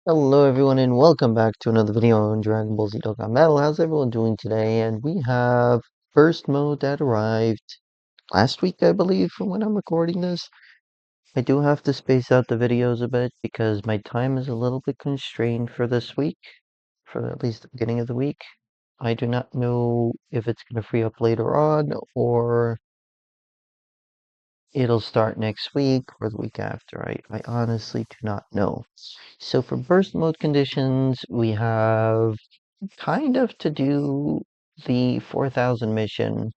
Hello everyone and welcome back to another video on Dragon Ball Z Dokkan Battle. How's everyone doing today? And we have first mode that arrived last week, I believe, from when I'm recording this. I do have to space out the videos a bit because my time is a little bit constrained for this week, for at least the beginning of the week. I do not know if it's going to free up later on or it'll start next week or the week after. I honestly do not know. So for burst mode conditions, we have kind of to do the 4000 mission,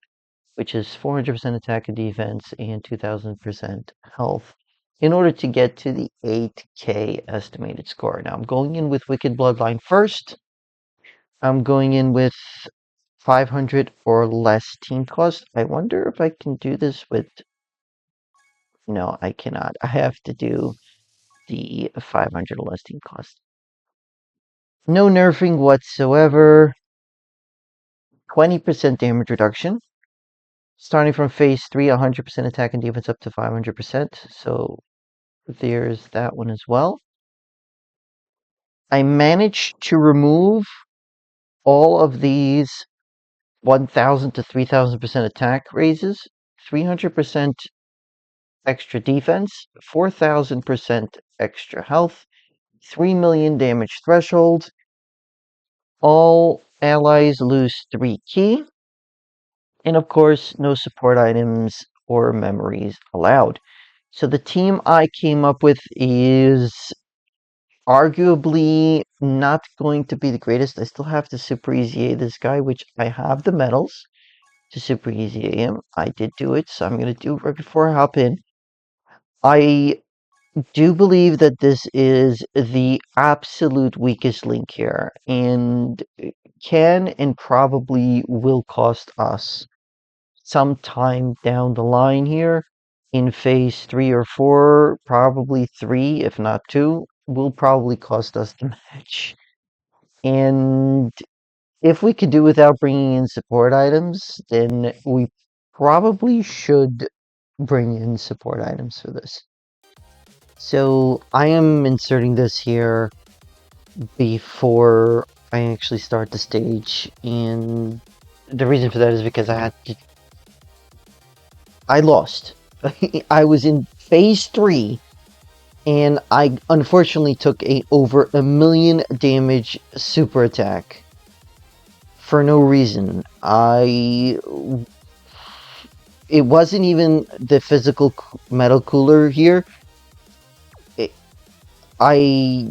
which is 400% attack and defense and 2000% health, in order to get to the 8k estimated score. Now I'm going in with Wicked Bloodline first. I'm going in with 500 or less team cost. I wonder if I can do this with... No, I cannot. I have to do the 500 or less team cost. No nerfing whatsoever. 20% damage reduction. Starting from phase 3, 100% attack and defense up to 500%. So there's that one as well. I managed to remove all of these 1000 to 3000% attack raises, 300% extra defense, 4000% extra health, 3 million damage threshold. All allies lose 3 ki. And of course, no support items or memories allowed. So the team I came up with is arguably not going to be the greatest. I still have to Super EZA this guy, which I have the medals to Super EZA him. I did do it, so I'm going to do it right before I hop in. I do believe that this is the absolute weakest link here, and can and probably will cost us some time down the line here in phase 3 or 4, probably 3, if not 2, will probably cost us the match. And if we could do without bringing in support items, then we probably should bring in support items for this. So I am inserting this here before I actually start the stage, and the reason for that is because I lost. I was in phase 3, and I unfortunately took over 1,000,000 damage super attack for no reason. It wasn't even the physical metal cooler here. I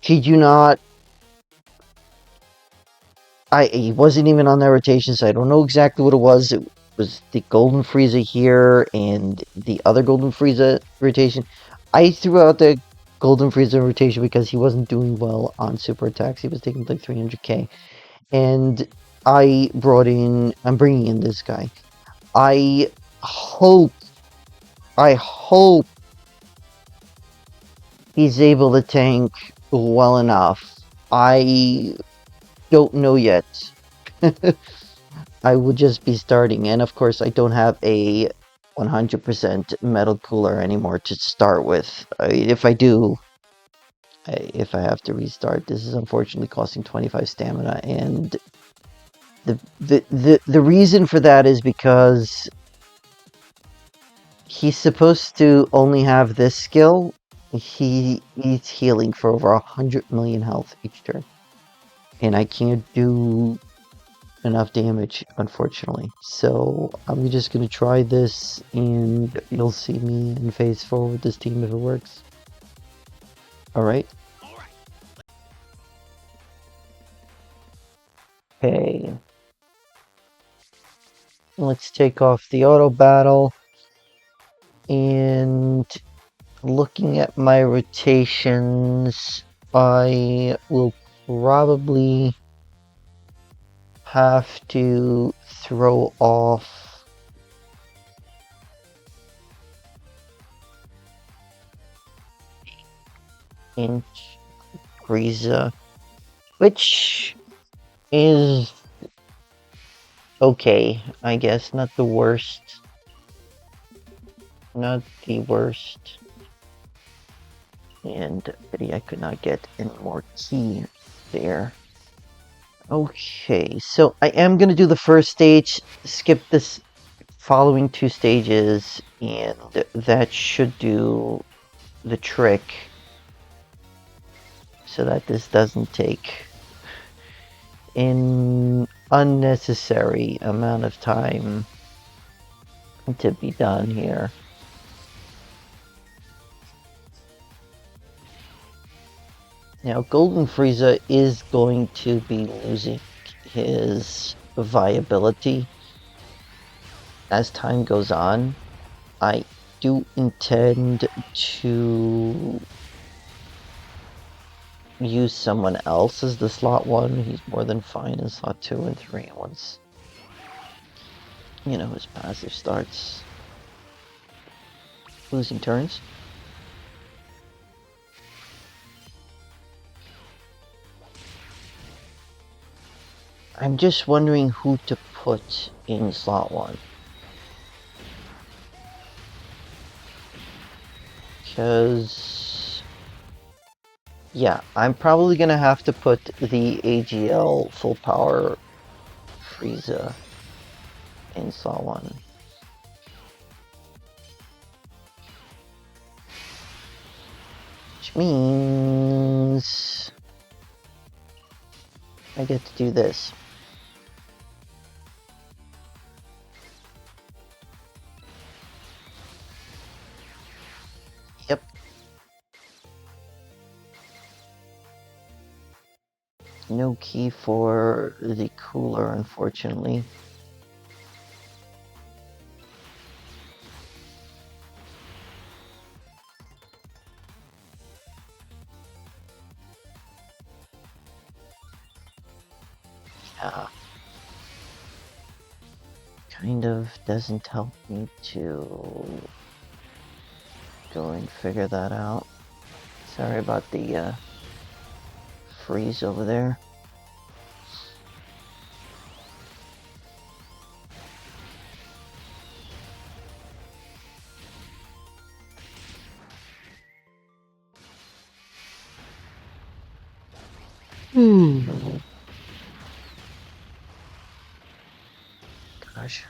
kid you not. It wasn't even on that rotation, so I don't know exactly what it was. It was the Golden Frieza here and the other Golden Frieza rotation. I threw out the Golden Frieza rotation because he wasn't doing well on super attacks. He was taking like 300k. And I'm bringing in this guy. I hope he's able to tank well enough. I don't know yet. I would just be starting, and of course I don't have a 100% metal cooler anymore to start with. If I do, if I have to restart, this is unfortunately costing 25 stamina, and the reason for that is because he's supposed to only have this skill. He needs healing for over 100 million health each turn, and I can't do enough damage, unfortunately. So I'm just gonna try this, and you'll see me in phase 4 with this team if it works. Alright. Okay. Let's take off the auto battle. And looking at my rotations, I will probably have to throw off Inch Frieza, which is okay, I guess. Not the worst. Not the worst. And pity I could not get any more key there. Okay, so I am going to do the first stage, skip this following 2 stages, and that should do the trick so that this doesn't take an unnecessary amount of time to be done here. Now, Golden Frieza is going to be losing his viability as time goes on. I do intend to use someone else as the slot 1. He's more than fine in slot 2 and 3 once, you know, his passive starts losing turns. I'm just wondering who to put in slot 1. Because, yeah, I'm probably going to have to put the AGL full power Frieza in slot 1. Which means I get to do this. Yep. No key for the cooler, unfortunately. Yeah. Kind of doesn't help me to go and figure that out. Sorry about the freeze over there. Gosh.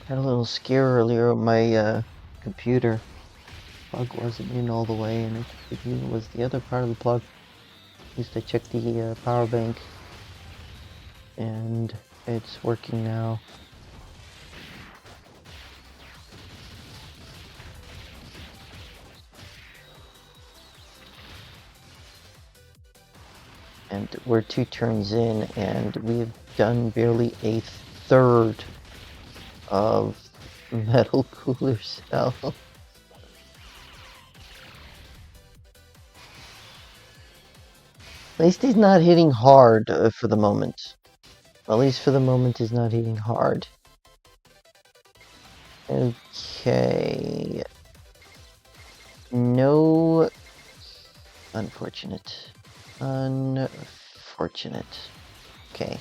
Had a little scare earlier. My computer plug wasn't in all the way, and it was the other part of the plug. At least I checked the power bank, and it's working now. And we're 2 turns in, and we've done barely a third of Metal Cooler Cell. At least he's not hitting hard for the moment. At least for the moment he's not hitting hard. Okay. No. Unfortunate. Unfortunate. Okay.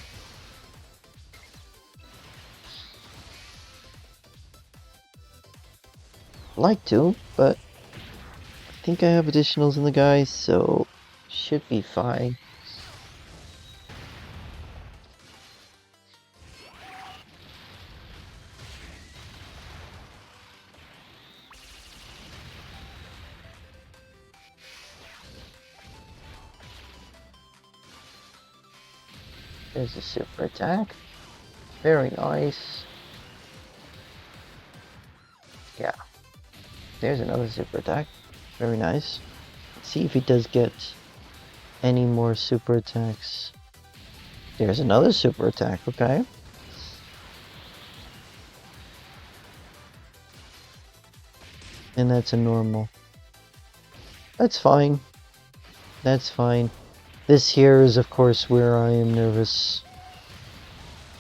Like to, but I think I have additionals in the guys, so should be fine. There's a super attack. Very nice. Yeah. There's another super attack. Very nice. Let's see if he does get any more super attacks. There's another super attack, okay. And that's a normal. That's fine. That's fine. This here is, of course, where I am nervous.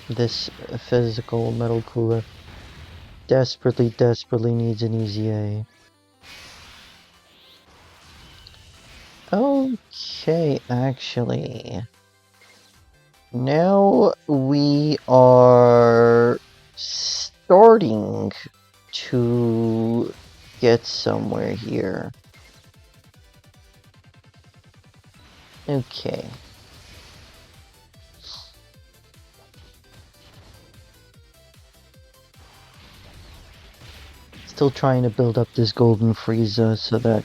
This physical metal cooler desperately, desperately needs an easy A. Okay, actually. Now we are starting to get somewhere here. Okay. Still trying to build up this golden Frieza so that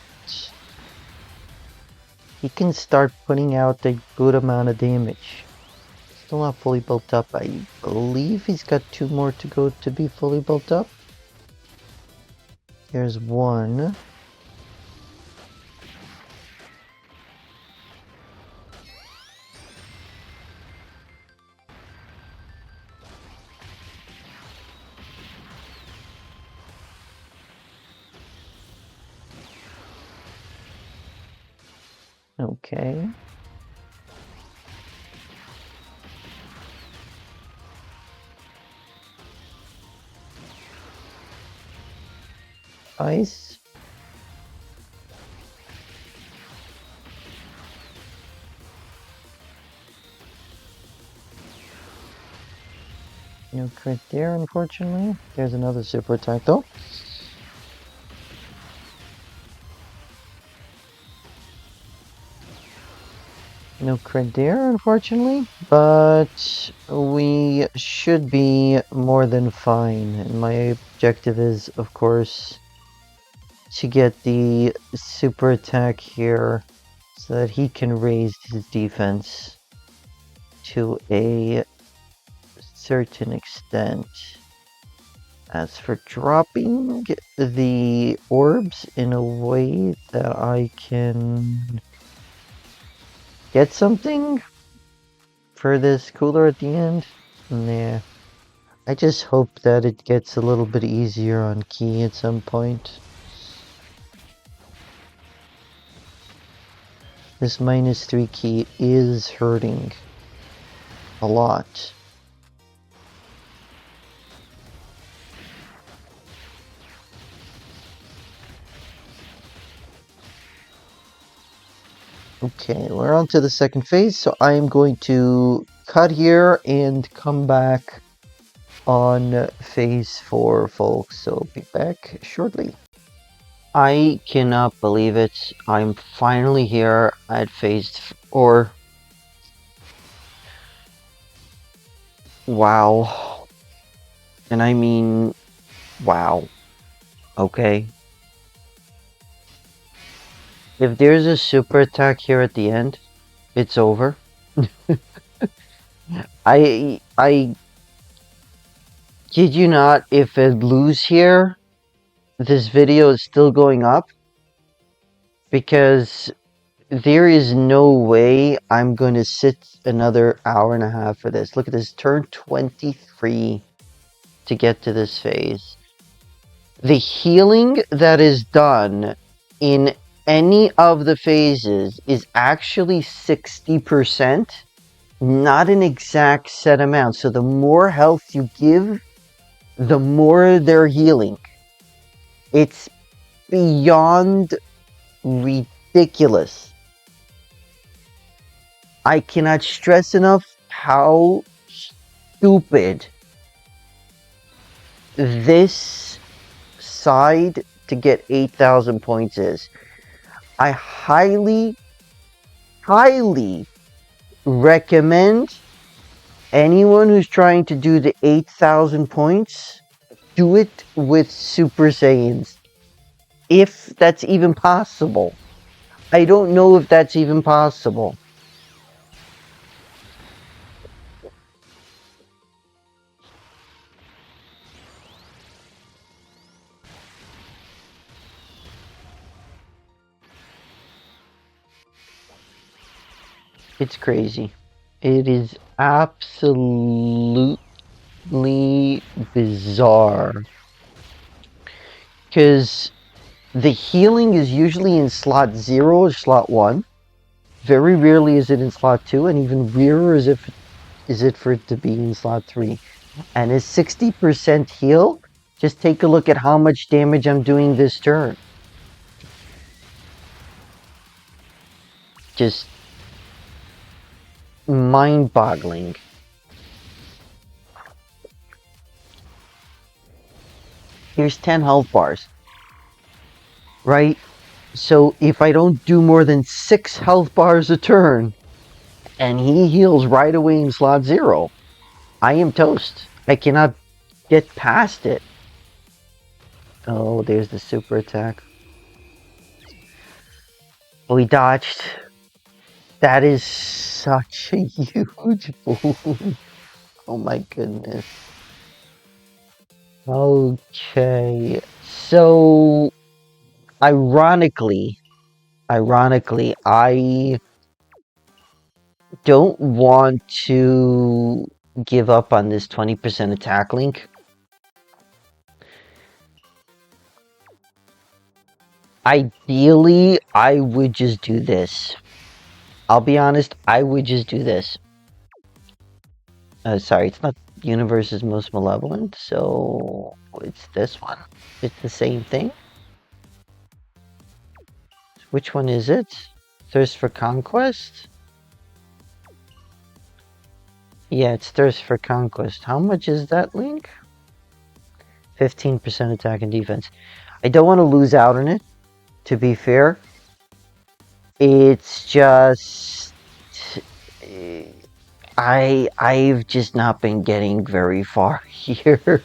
he can start putting out a good amount of damage. Still not fully built up. I believe he's got 2 more to go to be fully built up. Here's 1. Okay. Ice. No crit there, unfortunately. There's another super attack, though. No crit there, unfortunately. But we should be more than fine. And my objective is, of course, to get the super attack here so that he can raise his defense to a certain extent. As for dropping the orbs in a way that I can get something for this cooler at the end, nah. I just hope that it gets a little bit easier on Key at some point. This -3 Key is hurting a lot. Okay, we're on to the second phase, so I am going to cut here and come back on phase 4, folks, so be back shortly. I cannot believe it. I'm finally here at phase 4. Wow. And I mean, wow. Okay. If there's a super attack here at the end, it's over. I kid you not, if I lose here, this video is still going up because there is no way I'm going to sit another hour and a half for this. Look at this, turn 23 to get to this phase. The healing that is done in any of the phases is actually 60%, not an exact set amount. So the more health you give, the more they're healing. It's beyond ridiculous. I cannot stress enough how stupid this side to get 8,000 points is. I highly recommend anyone who's trying to do the 8,000 points, do it with Super Saiyans. If that's even possible. I don't know if that's even possible. It's crazy. It is absolutely bizarre. Because the healing is usually in slot 0 or slot 1. Very rarely is it in slot 2, and even rarer is it for it to be in slot 3. And his 60% heal, just take a look at how much damage I'm doing this turn. Just mind-boggling. Here's 10 health bars. Right? So if I don't do more than 6 health bars a turn, and he heals right away in slot 0, I am toast. I cannot get past it. Oh, there's the super attack. Oh, he dodged. That is such a huge boon. Oh my goodness. Okay. So, ironically, I don't want to give up on this 20% attack link. Ideally, I would just do this. I'll be honest, I would just do this. Sorry, it's not Universe's Most Malevolent, so it's this one. It's the same thing. Which one is it? Thirst for Conquest? Yeah, it's Thirst for Conquest. How much is that link? 15% attack and defense. I don't want to lose out on it, to be fair. It's just... I've just not been getting very far here.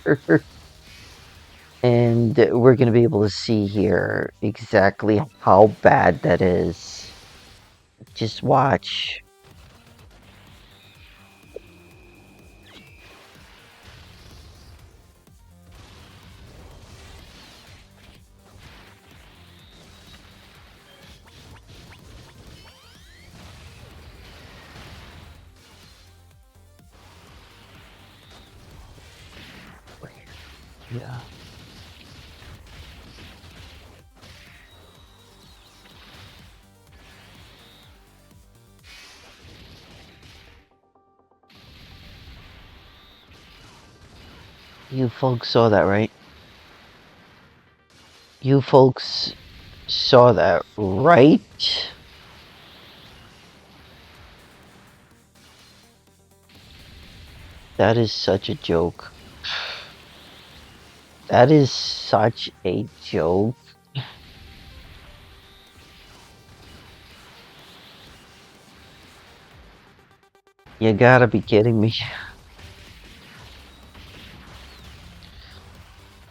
And we're going to be able to see here exactly how bad that is. Just watch. Yeah. You folks saw that, right? You folks saw that, right? That is such a joke. That is such a joke. You gotta be kidding me.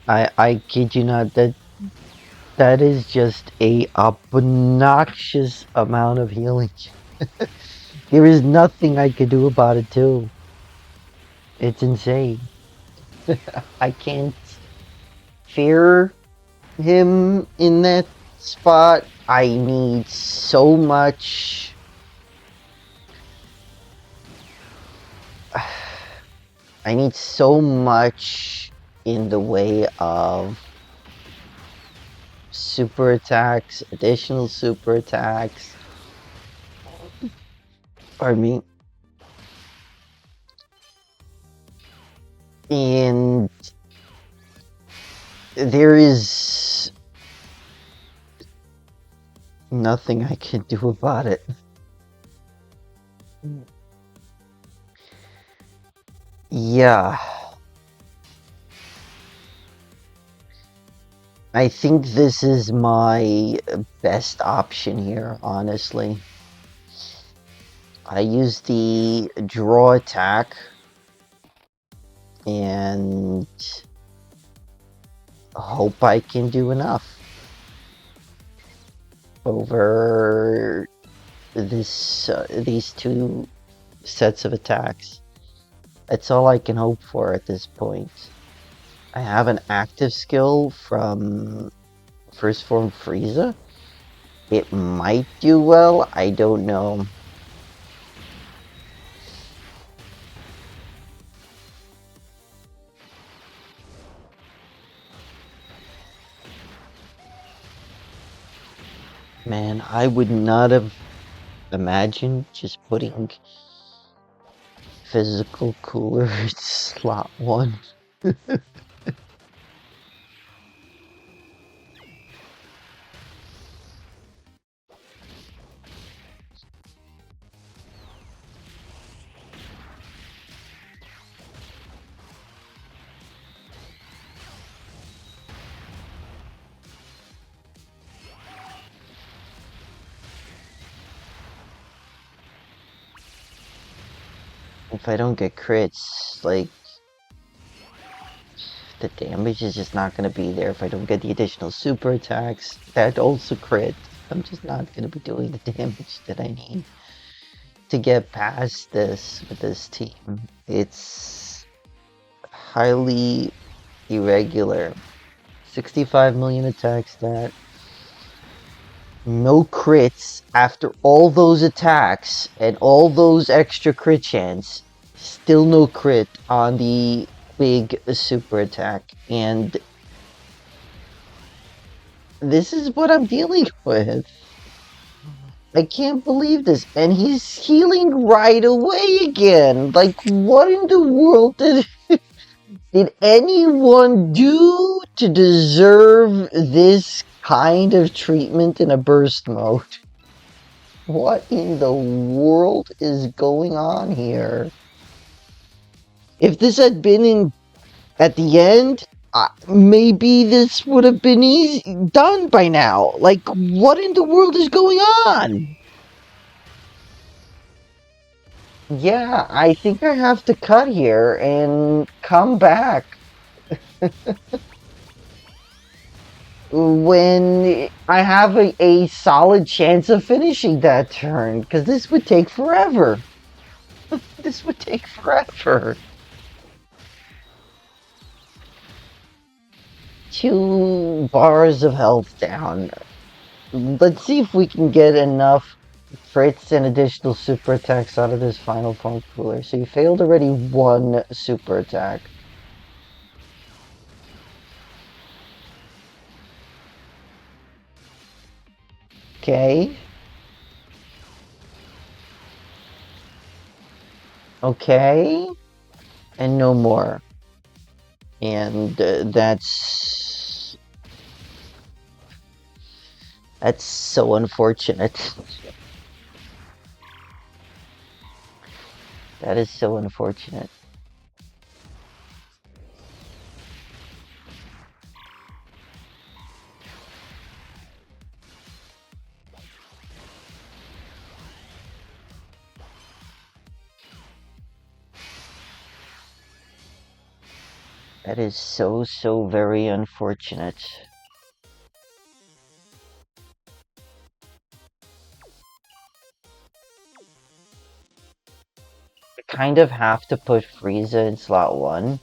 I kid you not, that is just a obnoxious amount of healing. There is nothing I could do about it too. It's insane. I can't fear him in that spot. I need so much. I need so much in the way of super attacks, additional super attacks. Pardon me. And there is nothing I can do about it. Yeah. I think this is my best option here, honestly. I use the draw attack and hope I can do enough over these two sets of attacks. That's all I can hope for at this point. I have an active skill from First Form Frieza. It might do well, I don't know. Man, I would not have imagined just putting physical cooler at slot 1. if I don't get crits, like, the damage is just not going to be there. If I don't get the additional super attacks, that also crit, I'm just not going to be doing the damage that I need to get past this with this team. It's highly irregular. 65 million attack stat. No crits after all those attacks and all those extra crit chance. Still no crit on the big super attack. And this is what I'm dealing with. I can't believe this. And he's healing right away again. Like, what in the world did anyone do to deserve this kind of treatment in a burst mode? What in the world is going on here? If this had been in at the end, maybe this would have been done by now. Like, what in the world is going on? Yeah, I think I have to cut here and come back when I have a solid chance of finishing that turn, because this would take forever. This would take forever. 2 bars of health down. Let's see if we can get enough crits and additional super attacks out of this final foam cooler. So you failed already 1 super attack. Okay. Okay. And no more. And that's so unfortunate. That is so unfortunate. That is so very unfortunate. I kind of have to put Frieza in slot 1.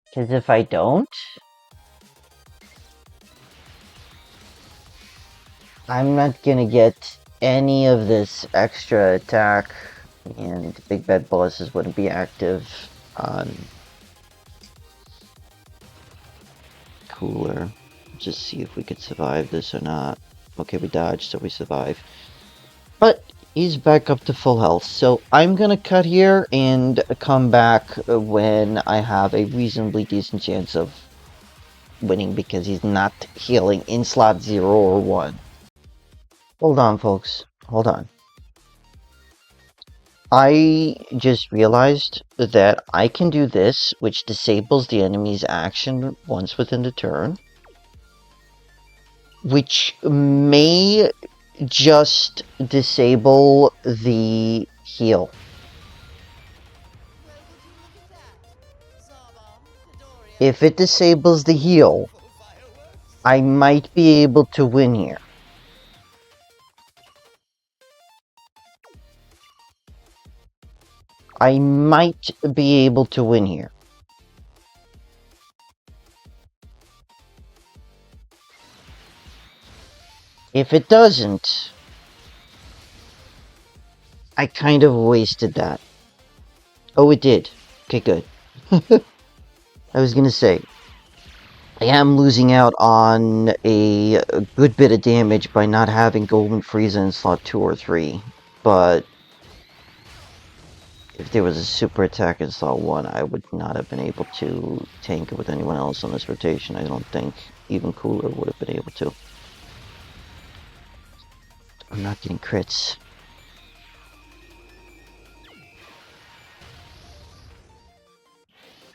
Because if I don't, I'm not gonna get any of this extra attack, and Big Bad Bosses wouldn't be active on Cooler. Just see if we could survive this or not. Okay, we dodged, so we survive. But he's back up to full health, so I'm gonna cut here and come back when I have a reasonably decent chance of winning, because he's not healing in slot 0 or 1. Hold on, folks. Hold on. I just realized that I can do this, which disables the enemy's action once within the turn, which may just disable the heal. If it disables the heal, I might be able to win here. I might be able to win here. If it doesn't, I kind of wasted that. Oh, it did. Okay, good. I was gonna say, I am losing out on a good bit of damage by not having Golden Frieza in slot 2 or 3, but if there was a super attack in slot 1, I would not have been able to tank it with anyone else on this rotation. I don't think even Cooler would have been able to. I'm not getting crits.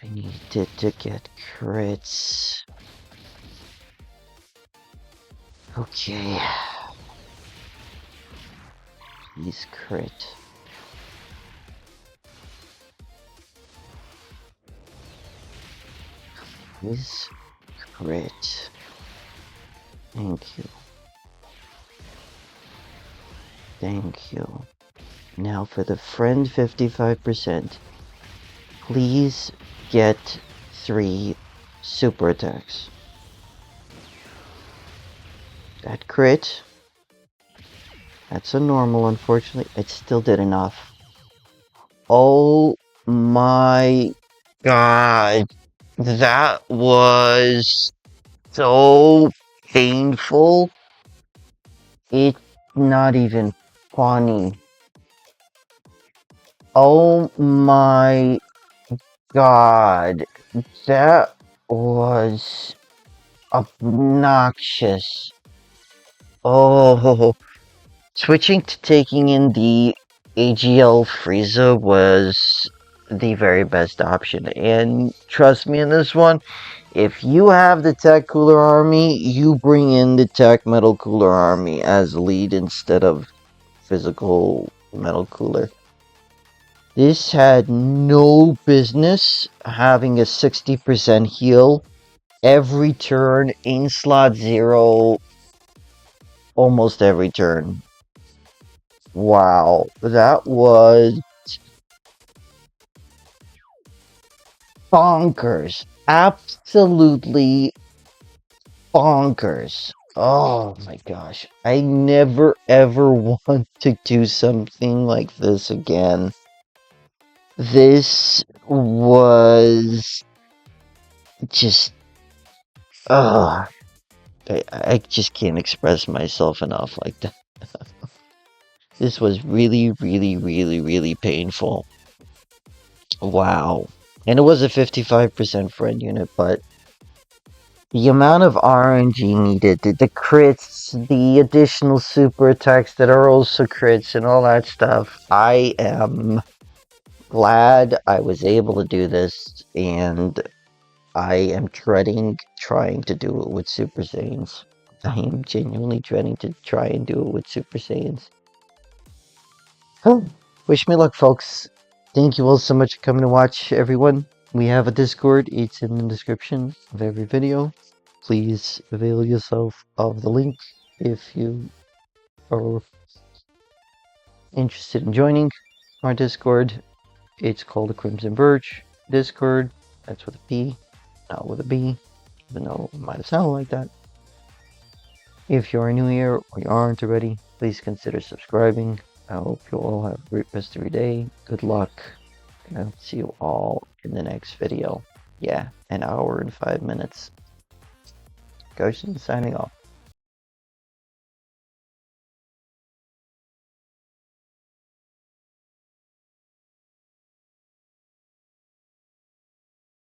I needed to get crits. Okay. Please crit. Please crit. Thank you. Thank you. Now for the friend 55%. Please get 3 super attacks. That crit. That's a normal, unfortunately. It still did enough. Oh my god. That was so painful. It's not even funny. Oh my god. That was obnoxious. Oh, switching to taking in the AGL Frieza was the very best option. And trust me in this one, if you have the Tech Cooler Army, you bring in the Tech Metal Cooler Army as lead instead of physical Metal Cooler. This had no business having a 60% heal every turn in slot 0, almost every turn. Wow, that was bonkers. Absolutely bonkers. Oh my gosh. I never ever want to do something like this again. This was just. Ugh. I just can't express myself enough like that. This was really, really, really, really painful. Wow. And it was a 55% friend unit, but the amount of RNG needed, the crits, the additional super attacks that are also crits and all that stuff, I am glad I was able to do this, and I am trying to do it with Super Saiyans. I am genuinely dreading to try and do it with Super Saiyans. Oh, wish me luck, folks. Thank you all so much for coming to watch, everyone. We have a Discord. It's in the description of every video. Please avail yourself of the link if you are interested in joining our Discord. It's called the Crimson Birch Discord. That's with a P, not with a B, even though it might have sounded like that. If you are new here or you aren't already, please consider subscribing. I hope you all have a great rest of your day. Good luck, and I'll see you all in the next video. Yeah, an hour and 5 minutes. Goshen signing off.